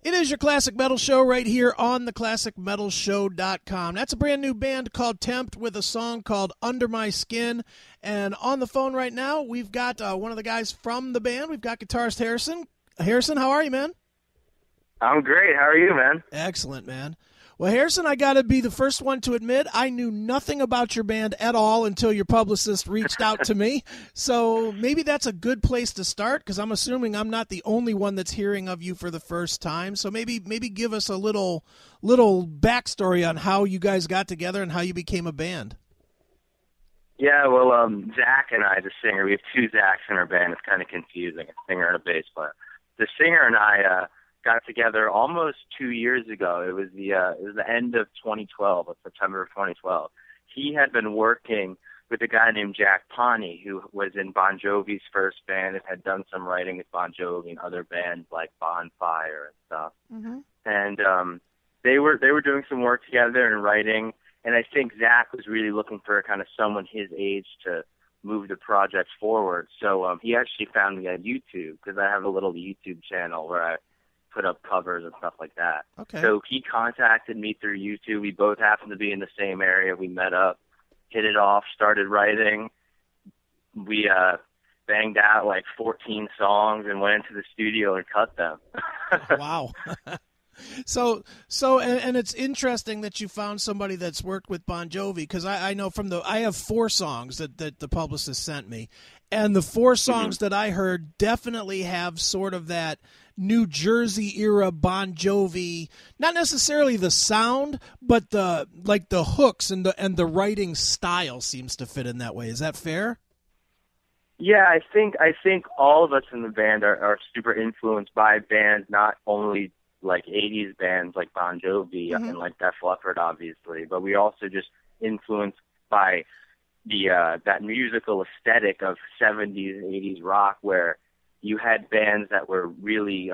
It is your Classic Metal Show right here on theclassicmetalshow.com. That's a brand new band called Tempt with a song called Under My Skin. And on the phone right now, we've got one of the guys from the band. We've got guitarist Harrison. Harrison, how are you, man? I'm great. How are you, man? Excellent, man. Well, Harrison, I got to be the first one to admit I knew nothing about your band at all until your publicist reached out to me. So maybe that's a good place to start because I'm assuming I'm not the only one that's hearing of you for the first time. So maybe give us a little backstory on how you guys got together and how you became a band. Yeah, well, Zach and I, the singer, we have two Zachs in our band. It's kind of confusing, a singer and a bass player. The singer and I got together almost 2 years ago. It was the end of 2012, September of 2012. He had been working with a guy named Jack Pawnee, who was in Bon Jovi's first band and had done some writing with Bon Jovi and other bands like Bonfire and stuff. Mm-hmm. And they were doing some work together and writing. And I think Zach was really looking for kind of someone his age to move the project forward. So he actually found me on YouTube because I have a little YouTube channel where I put up covers and stuff like that. Okay. So he contacted me through YouTube. We both happened to be in the same area. We met up, hit it off, started writing. We banged out like 14 songs and went into the studio and cut them. Wow. So, and it's interesting that you found somebody that's worked with Bon Jovi because I know I have 4 songs that the publicist sent me, and the 4 songs that I heard definitely have sort of that New Jersey era Bon Jovi, not necessarily the sound, but the hooks and the writing style seems to fit in that way. Is that fair? Yeah, I think all of us in the band are super influenced by bands, not only like 80s bands like Bon Jovi and like Def Leppard, obviously, but we also just influenced by the that musical aesthetic of 70s and 80s rock, where you had bands that were really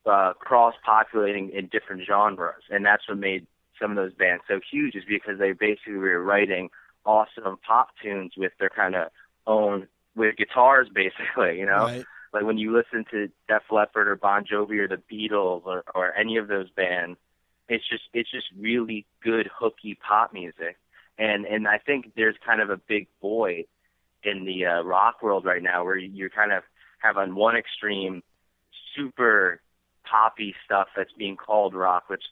cross-populating in different genres, and that's what made some of those bands so huge, is because they basically were writing awesome pop tunes with their kind of own, with guitars, basically, you know? Right. Like when you listen to Def Leppard or Bon Jovi or the Beatles or any of those bands, it's just really good hooky pop music. And I think there's kind of a big void in the rock world right now where you kind of have on one extreme super poppy stuff that's being called rock, which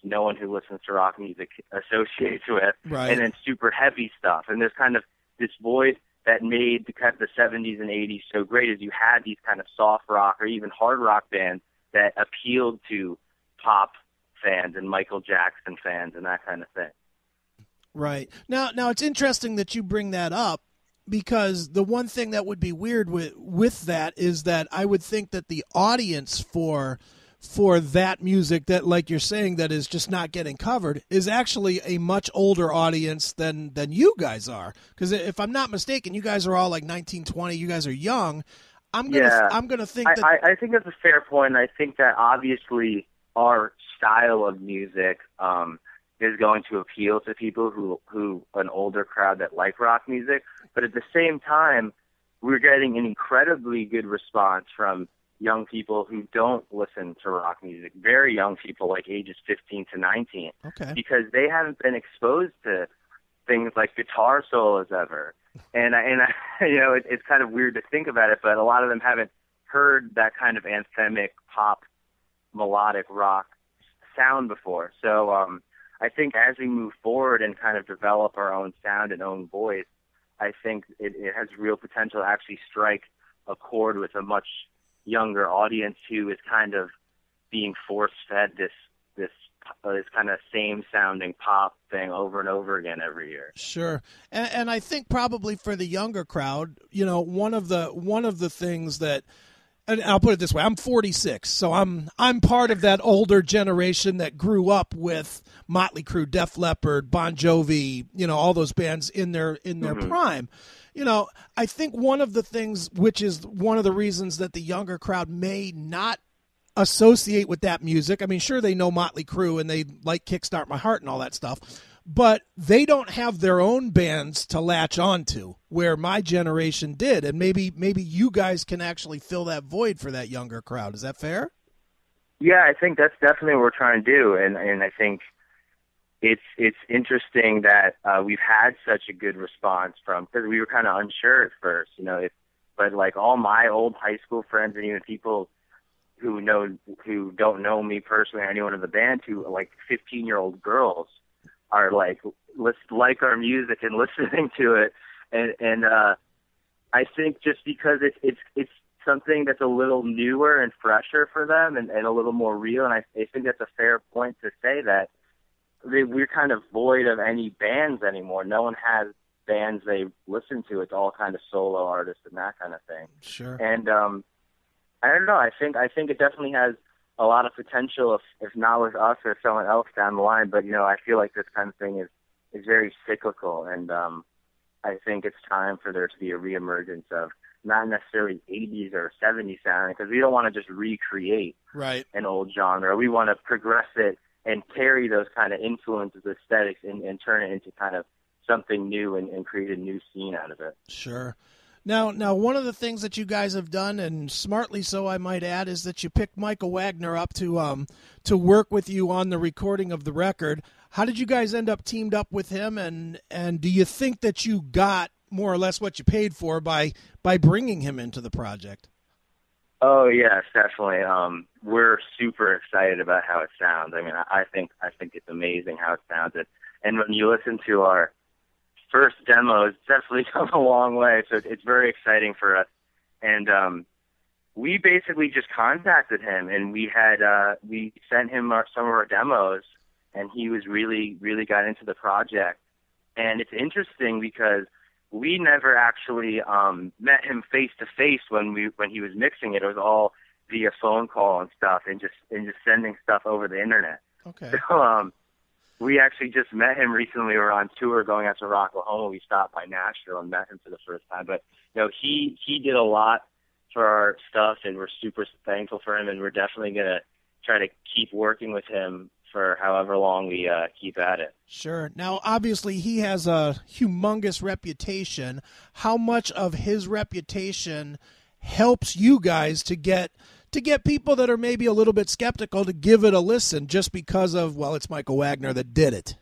no one who listens to rock music associates with, right. And then super heavy stuff. And there's kind of this void that made the 70s and 80s so great, is you had these kind of soft rock or even hard rock bands that appealed to pop fans and Michael Jackson fans and that kind of thing. Right. Now it's interesting that you bring that up, because the one thing that would be weird with that is that I would think that the audience for that music that, like you're saying, that is just not getting covered is actually a much older audience than you guys are. Because if I'm not mistaken, you guys are all like 19, 20. You guys are young. I'm gonna think that I think that's a fair point. I think that obviously our style of music is going to appeal to people who an older crowd that like rock music. But at the same time, we're getting an incredibly good response from young people who don't listen to rock music, very young people like ages 15 to 19, okay, because they haven't been exposed to things like guitar solos ever. And you know, it's kind of weird to think about it, but a lot of them haven't heard that kind of anthemic pop melodic rock sound before. So I think as we move forward and kind of develop our own sound and own voice, I think it has real potential to actually strike a chord with a much younger audience who is kind of being force-fed this kind of same-sounding pop thing over and over again every year. Sure, and I think probably for the younger crowd, you know, one of the things that, and I'll put it this way, I'm 46, so I'm part of that older generation that grew up with Motley Crue, Def Leppard, Bon Jovi, you know, all those bands in their prime. You know, I think one of the things, which is one of the reasons that the younger crowd may not associate with that music. I mean, sure, they know Motley Crue and they like Kickstart My Heart and all that stuff, but they don't have their own bands to latch onto where my generation did. And maybe you guys can actually fill that void for that younger crowd. Is that fair? Yeah, I think that's definitely what we're trying to do, and I think it's interesting that we've had such a good response from, because we were kind of unsure at first, but like all my old high school friends and even people who don't know me personally or anyone in the band, who like 15-year-old girls are like our music and listening to it, and I think just because it's something that's a little newer and fresher for them and a little more real, and I think that's a fair point to say that we're kind of void of any bands anymore. No one has bands they listen to. It's all kind of solo artists and that kind of thing. Sure. And I don't know. I think it definitely has a lot of potential, if not with us or someone else down the line. But I feel like this kind of thing is very cyclical, and I think it's time for there to be a reemergence of not necessarily 80s or 70s sound, because we don't want to just recreate an old genre. We want to progress it and carry those kind of influences, aesthetics, and turn it into kind of something new and create a new scene out of it. Sure. Now, one of the things that you guys have done, and smartly so, I might add, is that you picked Michael Wagner up to work with you on the recording of the record. How did you guys end up teamed up with him, and do you think that you got more or less what you paid for by bringing him into the project? Oh yes, definitely. We're super excited about how it sounds. I mean, I think it's amazing how it sounds. And when you listen to our first demo, it's definitely come a long way. So it's very exciting for us. And we basically just contacted him, and we sent him some of our demos, and he was really got into the project. And it's interesting because we never actually met him face to face when he was mixing it. It was all via phone call and stuff, and just sending stuff over the internet. Okay. So we actually just met him recently. We were on tour going out to Rocklahoma. We stopped by Nashville and met him for the first time. But he did a lot for our stuff, and we're super thankful for him. And we're definitely gonna try to keep working with him for however long we keep at it. Sure. Now, obviously, he has a humongous reputation. How much of his reputation helps you guys to get people that are maybe a little bit skeptical to give it a listen, just because of, well, it's Michael Wagner that did it?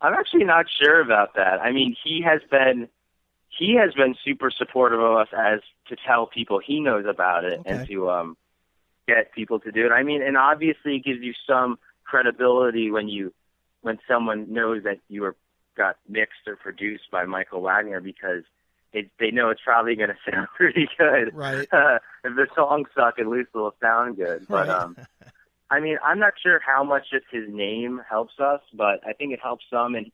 I'm actually not sure about that. I mean, he has been super supportive of us as to tell people he knows about it, okay, and to get people to do it. I mean, and obviously it gives you some credibility when someone knows that you got mixed or produced by Michael Wagner, because they know it's probably going to sound pretty good. Right. If the songs suck, at least it'll sound good. But right. I mean, I'm not sure how much just his name helps us, but I think it helps some. And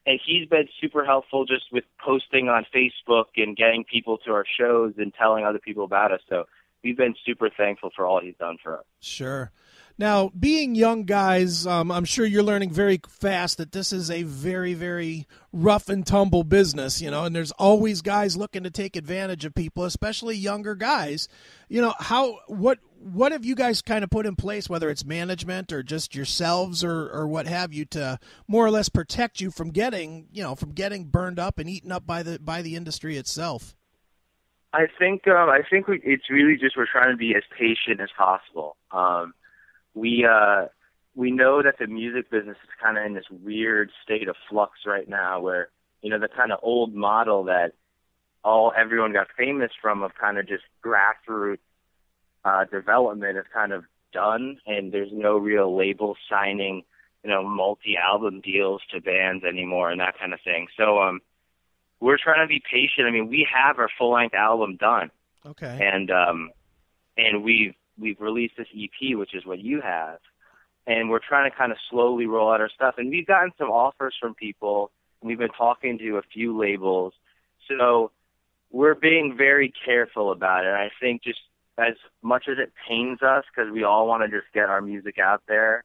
he's been super helpful just with posting on Facebook and getting people to our shows and telling other people about us. So we've been super thankful for all he's done for us. Sure. Now, being young guys, I'm sure you're learning very fast that this is a very, very rough and tumble business, and there's always guys looking to take advantage of people, especially younger guys. What have you guys kind of put in place, whether it's management or just yourselves or what have you, to more or less protect you from getting burned up and eaten up by the industry itself? I think it's really just we're trying to be as patient as possible. We know that the music business is kind of in this weird state of flux right now, where the kind of old model that everyone got famous from, of kind of just grassroots development, is kind of done, and there's no real label signing multi-album deals to bands anymore and that kind of thing. So we're trying to be patient. I mean, we have our full-length album done. Okay. And we've released this EP, which is what you have, and we're trying to kind of slowly roll out our stuff. And we've gotten some offers from people, and we've been talking to a few labels. So we're being very careful about it. I think just as much as it pains us, because we all want to just get our music out there,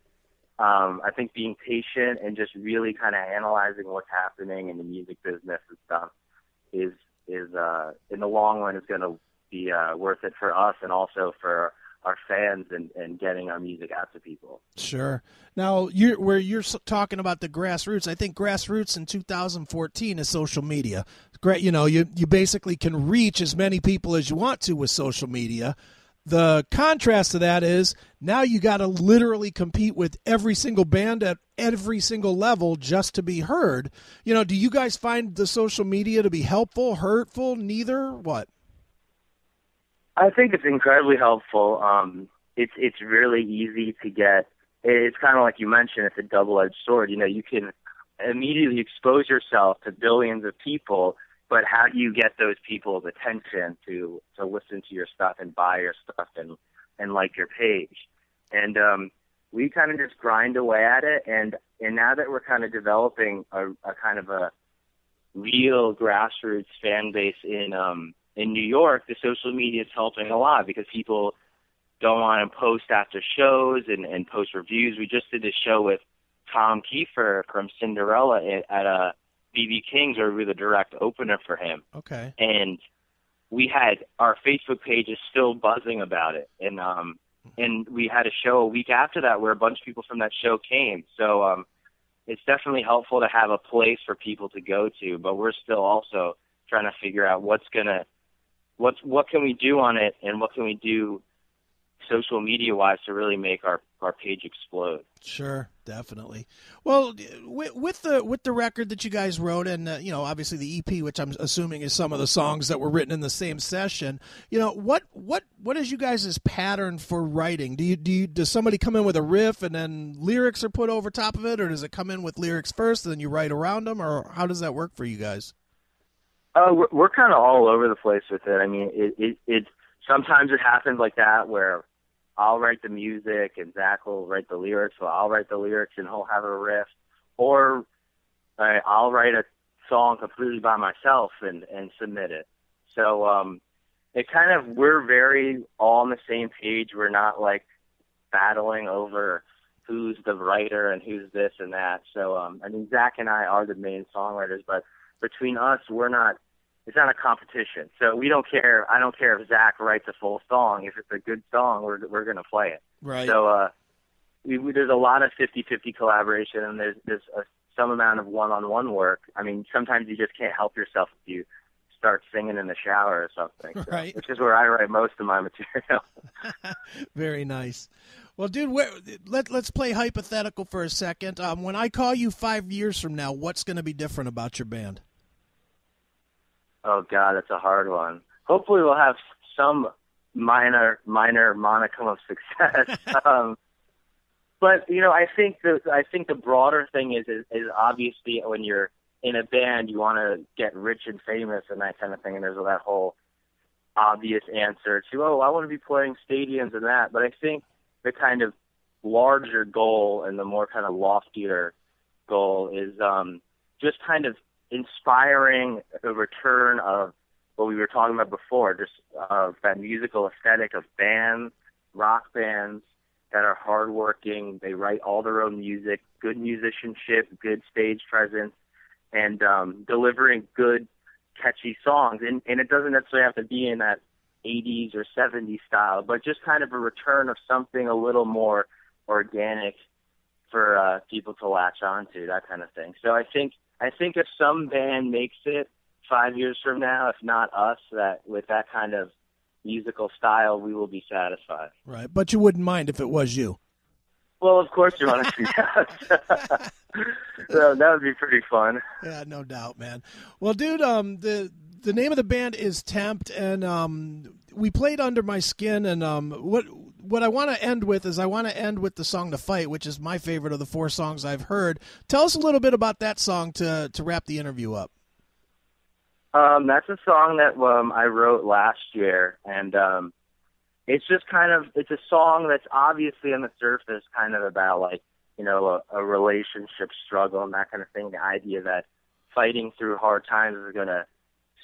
I think being patient and just really kind of analyzing what's happening in the music business and stuff is in the long run is going to be worth it for us, and also for our fans and getting our music out to people. Sure. Now, you're talking about the grassroots, I think grassroots in 2014 is social media. Great, you basically can reach as many people as you want to with social media. The contrast to that is now you got to literally compete with every single band at every single level just to be heard. You know, do you guys find the social media to be helpful, hurtful, neither? What? I think it's incredibly helpful. It's really easy to get. It's kind of like you mentioned. It's a double-edged sword. You know, you can immediately expose yourself to billions of people, but how do you get those people's attention to listen to your stuff and buy your stuff and like your page? And we kind of just grind away at it. And now that we're kind of developing a kind of a real grassroots fan base in New York, the social media is helping a lot because people don't want to post after shows and post reviews. We just did a show with Tom Kiefer from Cinderella at BB King's, where we were the direct opener for him. Okay. And we had our Facebook page is still buzzing about it. And we had a show a week after that where a bunch of people from that show came. So it's definitely helpful to have a place for people to go to, but we're still also trying to figure out what can we do on it and what can we do social media wise to really make our page explode. Sure, definitely. Well, with the record that you guys wrote, and you know, obviously the EP, which I'm assuming is some of the songs that were written in the same session. You know, what is you guys' pattern for writing? Does somebody come in with a riff and then lyrics are put over top of it, or does it come in with lyrics first and then you write around them, or how does that work for you guys? We're kind of all over the place with it. I mean, it sometimes it happens like that where I'll write the music and Zach will write the lyrics, or I'll write the lyrics and he'll have a riff, or I'll write a song completely by myself and submit it. So it kind of, we're very all on the same page. We're not like battling over who's the writer and who's this and that. So I mean, Zach and I are the main songwriters, but between us, it's not a competition. So we don't care. I don't care if Zach writes a full song. If it's a good song, we're going to play it. Right. So there's a lot of 50-50 collaboration, and there's some amount of one-on-one work. I mean, sometimes you just can't help yourself if you start singing in the shower or something. So, right. Which is where I write most of my material. Very nice. Well, dude, let's play hypothetical for a second. When I call you 5 years from now, what's going to be different about your band? Oh, God, that's a hard one. Hopefully we'll have some minor monicum of success. But, you know, I think the broader thing is obviously when you're in a band, you want to get rich and famous and that kind of thing. And there's that whole obvious answer to, I want to be playing stadiums and that. But I think the kind of larger goal and the more kind of loftier goal is just kind of inspiring a return of what we were talking about before, just that musical aesthetic of bands, rock bands that are hardworking. They write all their own music, good musicianship, good stage presence, and delivering good, catchy songs. And it doesn't necessarily have to be in that 80s or 70s style, but just kind of a return of something a little more organic for people to latch onto, that kind of thing. So I think if some band makes it 5 years from now, if not us, that with that kind of musical style, we will be satisfied. Right, but you wouldn't mind if it was you. Well, of course you want to see us. So that would be pretty fun. Yeah, no doubt, man. Well, dude, the name of the band is Tempt, and we played Under My Skin, and what I want to end with is the song "To Fight," which is my favorite of the 4 songs I've heard. Tell us a little bit about that song to wrap the interview up. That's a song that I wrote last year, and it's a song that's obviously on the surface kind of about, like, you know, a relationship struggle and that kind of thing. The idea that fighting through hard times is going to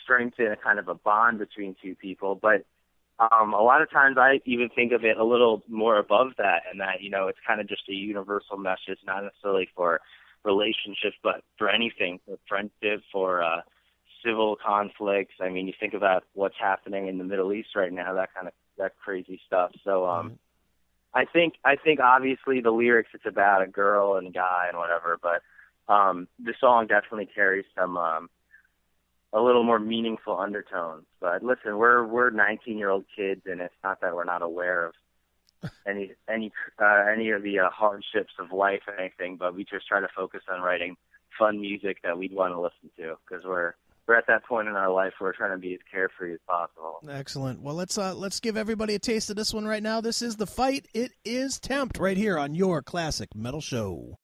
strengthen a kind of a bond between two people, but a lot of times I even think of it a little more above that, and that, you know, it's kind of just a universal message, not necessarily for relationships, but for anything, for friendship, for civil conflicts. I mean, you think about what's happening in the Middle East right now, that crazy stuff. So I think obviously the lyrics, it's about a girl and a guy and whatever, but the song definitely carries some a little more meaningful undertones. But listen, we're 19-year-old kids, and it's not that we're not aware of any of the hardships of life or anything, but we just try to focus on writing fun music that we'd want to listen to, because we're at that point in our life where we're trying to be as carefree as possible. Excellent. Well, let's give everybody a taste of this one right now. This is The Fight. It is Tempt right here on your Classic Metal Show.